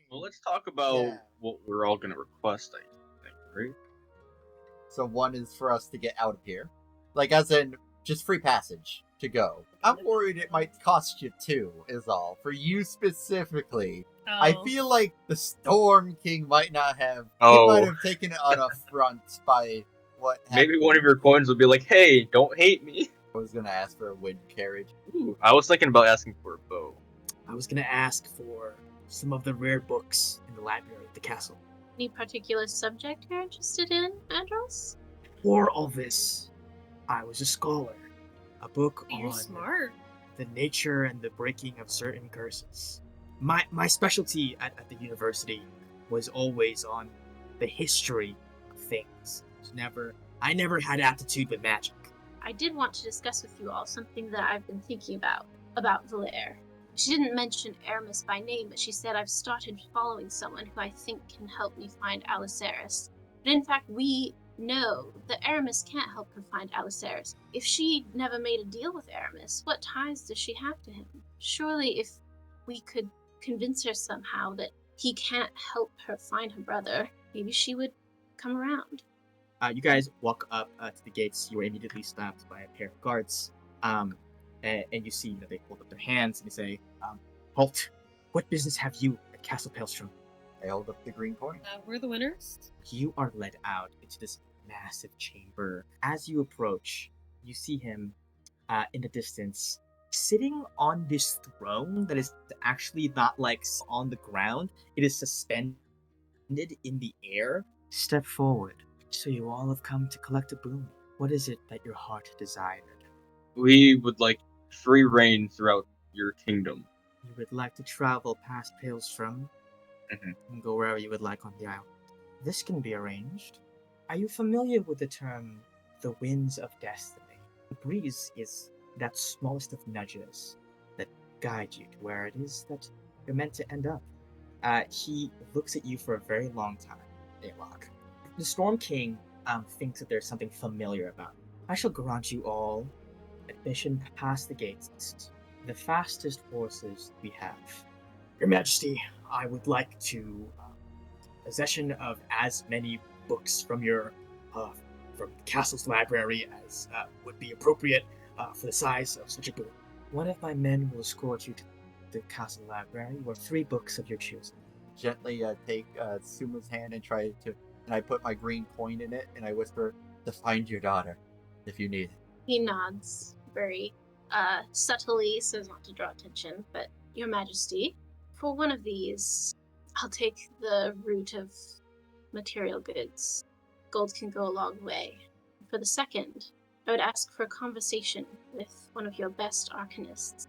Well, let's talk about Yeah. what we're all gonna request, I think, right? So one is for us to get out of here. Like, as in, just free passage to go. I'm worried it might cost you two, is all. For you specifically. I feel like the Storm King might not have. He might have taken it on affront by what happened. Maybe one of your coins will be like, "Hey, don't hate me." I was gonna ask for a wind carriage. Ooh, I was thinking about asking for a bow. I was gonna ask for some of the rare books in the library at the castle. Any particular subject you're interested in, Andros? For all this, I was a scholar. A book You're on smart. the nature and the breaking of certain curses. My specialty at the university was always on the history of things. I never had aptitude with magic. I did want to discuss with you all something that I've been thinking about Valaire. She didn't mention Aramis by name, but she said I've started following someone who I think can help me find Aliceris. But in fact, we know that Aramis can't help her find Aliceris. If she never made a deal with Aramis, what ties does she have to him? Surely if we could convince her somehow that he can't help her find her brother, maybe she would come around. You guys walk up to the gates. You are immediately stopped by a pair of guards. And you see that they hold up their hands and they say, "Halt! What business have you at Castle Palestrom?" I hold up the green coin. We're the winners. You are led out into this massive chamber. As you approach, you see him in the distance, sitting on this throne that is actually not like on the ground. It is suspended in the air. Step forward. So you all have come to collect a boon. What is it that your heart desired? We would like free reign throughout your kingdom. You would like to travel past Palestrom and go wherever you would like on the island. This can be arranged. Are you familiar with the term, the winds of destiny? The breeze is that smallest of nudges that guide you to where it is that you're meant to end up. He looks at you for a very long time, Aylock. The Storm King thinks that there's something familiar about it. I shall grant you all admission past the gates, the fastest horses we have. Your Majesty, I would like to possession of as many books from your from the castle's library as would be appropriate for the size of such a boon. One of my men will escort you to the castle library, where 3 books of your choosing. Gently take Suma's hand and I put my green coin in it and I whisper, "To find your daughter, if you need it." He nods very subtly so as not to draw attention, but Your Majesty, for one of these, I'll take the route of material goods. Gold can go a long way. For the second, I would ask for a conversation with one of your best arcanists.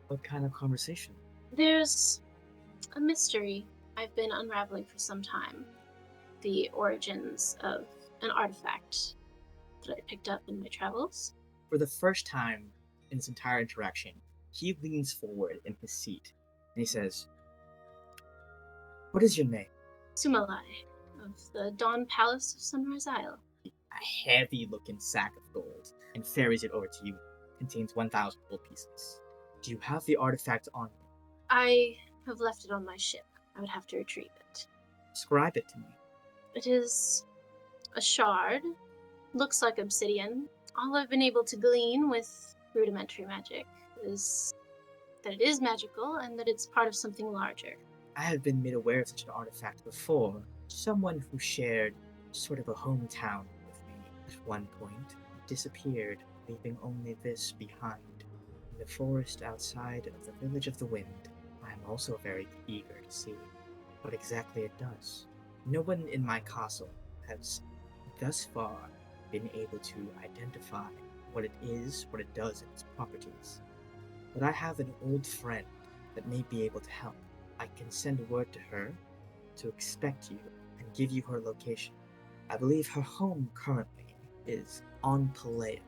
What kind of conversation? There's a mystery I've been unraveling for some time. The origins of an artifact that I picked up in my travels. For the first time in this entire interaction, he leans forward in his seat and he says, "What is your name?" Sumalai, of the Dawn Palace of Sunrise Isle. A heavy-looking sack of gold and ferries it over to you. Contains 1,000 gold pieces. Do you have the artifact on you? I have left it on my ship. I would have to retrieve it. Describe it to me. It is a shard. Looks like obsidian. All I've been able to glean with rudimentary magic is that it is magical and that it's part of something larger. I have been made aware of such an artifact before. Someone who shared sort of a hometown with me at one point disappeared, leaving only this behind. In the forest outside of the Village of the Wind, I am also very eager to see what exactly it does. No one in my castle has thus far been able to identify what it is, what it does, and its properties. But I have an old friend that may be able to help. I can send word to her to expect you and give you her location. I believe her home currently is on Palea,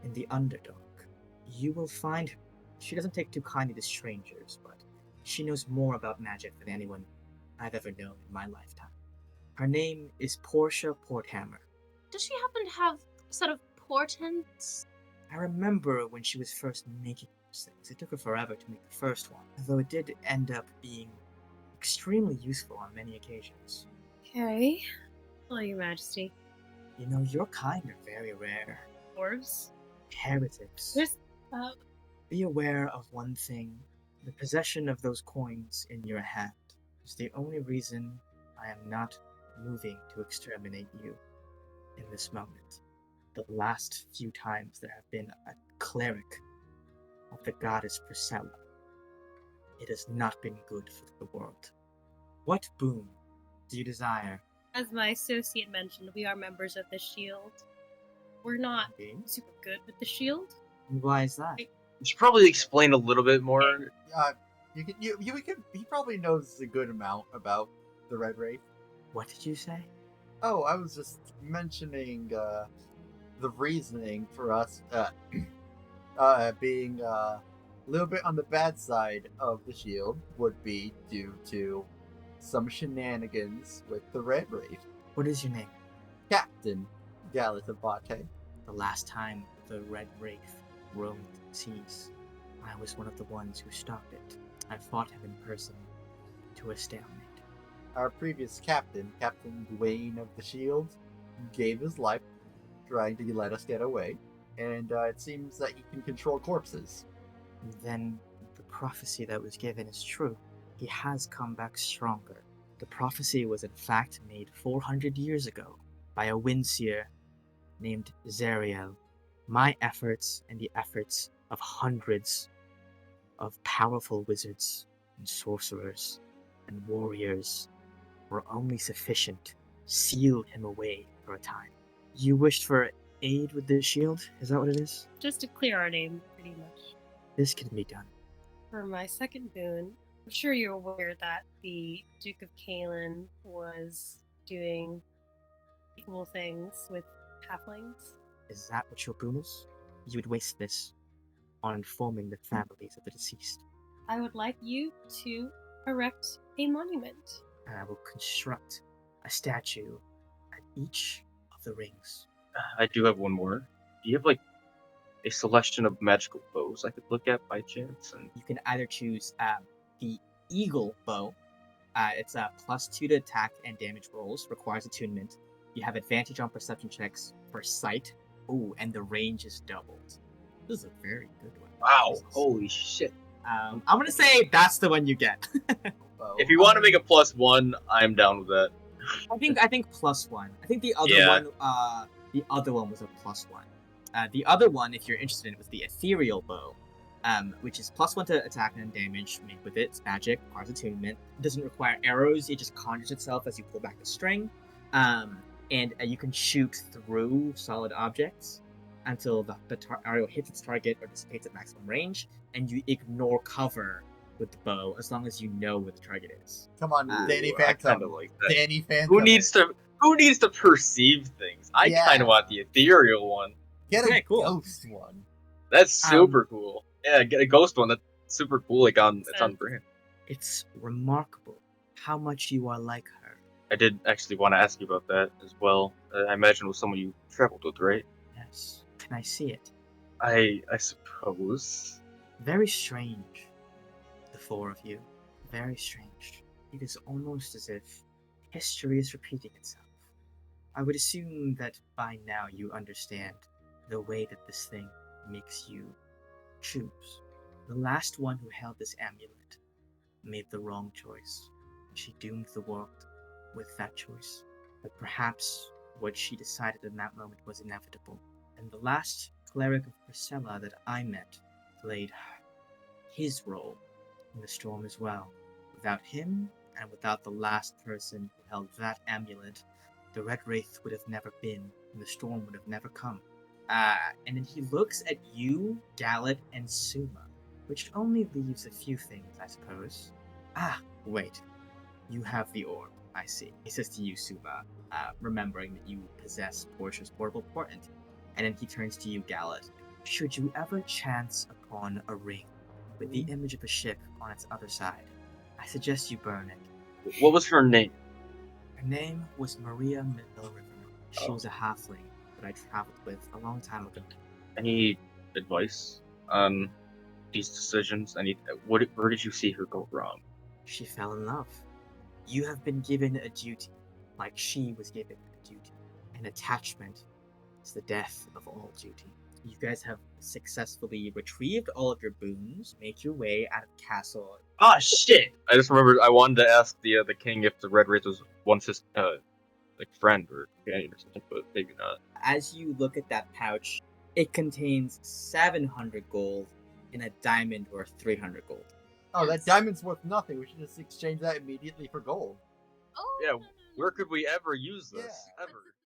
in the Underdark. You will find her. She doesn't take too kindly to strangers, but she knows more about magic than anyone I've ever known in my lifetime. Her name is Portia Porthammer. Does she happen to have a set of portents? I remember when she was first making those things. It took her forever to make the first one, although it did end up being extremely useful on many occasions. Okay. Well, Your Majesty. You know, your kind are very rare. Dwarves? Heretics. There's, Be aware of one thing. The possession of those coins in your hand is the only reason I am not moving to exterminate you in this moment. The last few times there have been a cleric of the goddess Priscilla, it has not been good for the world. What boon do you desire? as my associate mentioned, we are members of the Shield. We're not Okay. super good with the Shield. And why is that? You should probably explain a little bit more. He probably knows a good amount about the Red Wraith. What did you say? Oh, I was just mentioning the reasoning for us being a little bit on the bad side of the Shield would be due to some shenanigans with the Red Wraith. What is your name? Captain Galatabate. The last time the Red Wraith roamed the seas, I was one of the ones who stopped it. I fought him in person to a stalemate. Our previous captain, Captain Dwayne of the Shield, gave his life trying to let us get away, and it seems that he can control corpses. And then the prophecy that was given is true. He has come back stronger. The prophecy was in fact made 400 years ago by a windseer named Zariel. My efforts and the efforts of hundreds of powerful wizards and sorcerers and warriors were only sufficient to seal him away for a time. You wished for aid with the shield? Is that what it is? Just to clear our name, pretty much. This can be done. For my second boon, I'm sure you're aware that the Duke of Kalen was doing evil things with halflings. Is that what your boon is? You would waste this on informing the families of the deceased. I would like you to erect a monument. And I will construct a statue at each of the rings. I do have one more. Do you have like a selection of magical bows I could look at by chance? And You can either choose the Eagle Bow. It's a +2 to attack and damage rolls, requires attunement. You have advantage on perception checks for sight. Ooh, and the range is doubled. This is a very good one. wow, Jesus. holy shit! I'm gonna say that's the one you get. Well, If you want to make a +1, I'm down with that. I think +1. I think the other Yeah. one, the other one was a +1. The other one, if you're interested in it, was the Ethereal Bow, which is +1 to attack and damage made with it. It's magic, requires attunement. It doesn't require arrows. It just conjures itself as you pull back the string. And you can shoot through solid objects until the arrow hits its target or dissipates at maximum range, and you ignore cover with the bow as long as you know what the target is. come on, Danny Ooh, I kind Phantom. of like that. Danny Phantom. Who needs to perceive things? I Yeah. kind of want the ethereal one. Get a Okay, cool. ghost one? That's super cool. Yeah, get a ghost one. That's super cool. Like it's on brand. It's remarkable how much you are like her. I did actually want to ask you about that as well. I imagine it was someone you traveled with, right? Yes. Can I see it? I suppose. Very strange, the four of you. Very strange. It is almost as if history is repeating itself. I would assume that by now you understand the way that this thing makes you choose. The last one who held this amulet made the wrong choice. She doomed the world with that choice. But perhaps what she decided in that moment was inevitable. And the last cleric of Priscilla that I met played his role in the storm as well. Without him, and without the last person who held that amulet, the Red Wraith would have never been, and the storm would have never come. And then he looks at you, Galet, and Suma, which only leaves a few things, I suppose. Wait. You have the orb, I see. He says to you, Suma, remembering that you possess Portia's portable portent. And then he turns to you, Galet. Should you ever chance upon a ring with the image of a ship on its other side, I suggest you burn it. What was her name? Her name was Maria Middleriver. She Oh. was a halfling that I traveled with a long time ago. Any advice on these decisions? Where did you see her go wrong? She fell in love. You have been given a duty, like she was given a duty. An attachment is the death of all duty. You guys have successfully retrieved all of your boons, make your way out of castle. Ah, shit! I just remembered I wanted to ask the king if the Red Wraith was once his like friend or companion or something, but maybe not. As you look at that pouch, it contains 700 gold and a diamond worth 300 gold. Oh, that diamond's worth nothing. We should just exchange that immediately for gold. Oh, Yeah, where could we ever use this? Yeah. Ever?